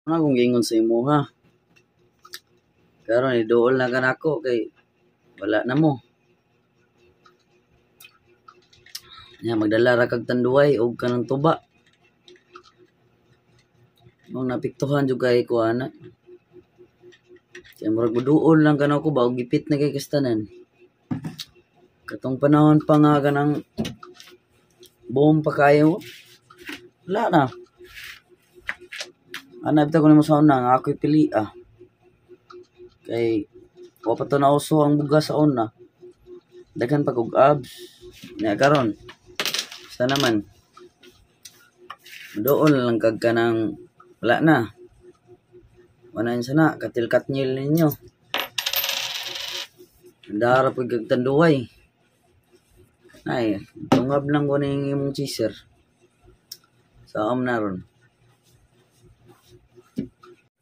Ano akong giingon sa imo ha? Karon iduol na ka nako kay wala na mo. Nya magdala ra kag tanduay og kanang tuba. Nung napiktuhan jud kay ko ana. Kaya murag buduol lang kana ko ba og gipit na kay kastanan. Katong panahon pa nga kanang boom pa kayo. Wala na. Ana bitaw ko nimo sa una nga ako'y pili Kay wa pa to nauso ang bugas sa una. Daghan pa kog abs. Nya karon sa naman doon lang kag kanang wala na. Wala sana katil-katnyil ninyo. Dara pag kagtanduay. Ay, tungab lang ko ning imong cheeser. Sa na ron.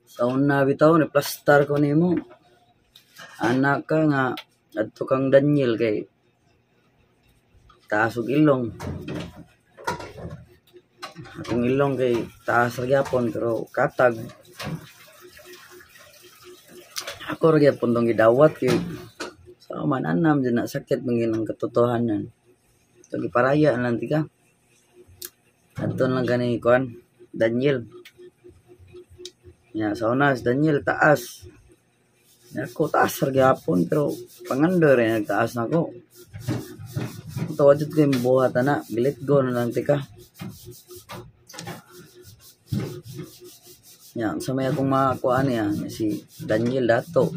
Sa una bitaw ni plastar ko nimo. Anak ka nga adto kang Daniel kay taas og ilong. Akong ilong kay taas ra gyapon pero katag. Ako ra gyapon tong gidawat kay sa man anam dyan na sakit mangin ang katotohanan. Ito giparaya lang tika. Adto lang gani kuan Daniel. Ya sa una Daniel taas. Ako taas ra gyapon pero pangandor nagtaas na ko. Ito adto kay buhat na bilit go na lang tika. Yan, sa may akong makakuan niya, si Daniel dato.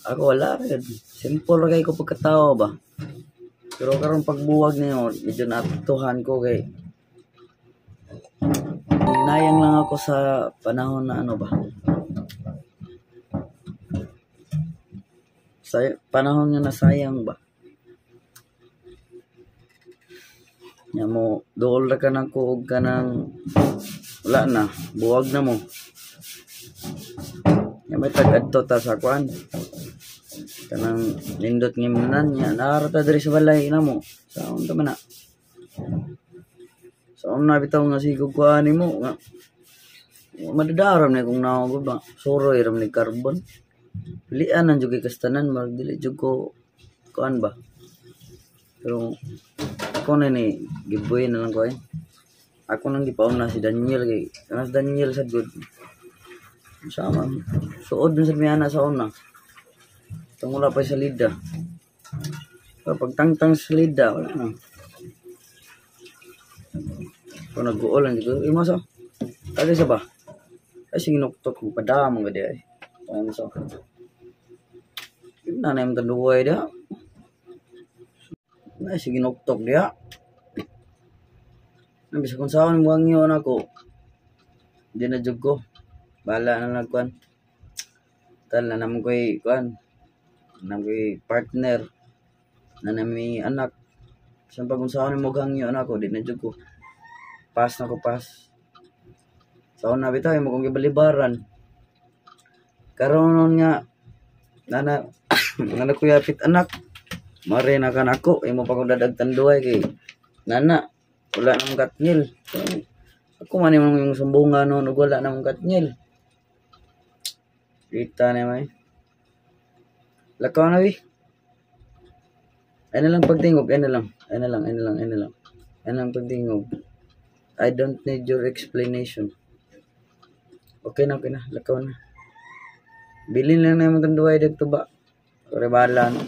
Ako wala rin. Simple kay ko pagkatao ba. Pero karon pagbuwag niyo, medyo natutuhan ko kay hinayang lang ako sa panahon na ano ba. Sa panahon nga nasayang ba. Nya mo dool ra ka nang kuog ka nang wala na, buwag na mo. Nya may tag-adto ta sa kuan. Kanang nindot ngimnan nya narata diri sa balay na mo. Sa unta man na. Sa una bitaw nga sigog kuan nimo nga. Madadaram na kung naogod ba. Soroy ram ni carbon. Pilian ang jud kastanan mag dili jud ko kuan ba. Pero ako na ni giveaway na lang ko Ako nang gipauna si Daniel kay kanas Daniel sa good. Sama. Suod dun sa miyana sa una. Tungula pa sa lida. Kapag tangtang sa lida, wala na. Kung nag-uulan dito, mo sa? Kali sa ba? Ay, singinuktok kong padam nga di ay. Ano sa? Yun na na yung tanduay dia. Ay, singinuktok dia. Bisa kung saan buwang yun ako. Hindi na jug ko. Bala na nagkuhan. Tal na naman ko'y kuhan. Naman ko'y partner. Na namin anak. Siyempre kung saan mo hangyo ako. Hindi na jug ko. Pass na ko pass. Sa una bitaw mo kong gibalibaran. Karon nga. Nana. Nana ko yapit anak. Mare na kan ako. Imo pa kong dadagtan duhay kay. Nana. Wala namang katnyil. So, ako man yung sumbungan noon, wala namang katnyil. Kita na may. Lakaw na wi. Ano lang pagtingog, ano lang pagtingog. I don't need your explanation. Okay na, lakaw na. Bilin lang naman itong duway dito ba? Kore bahala no.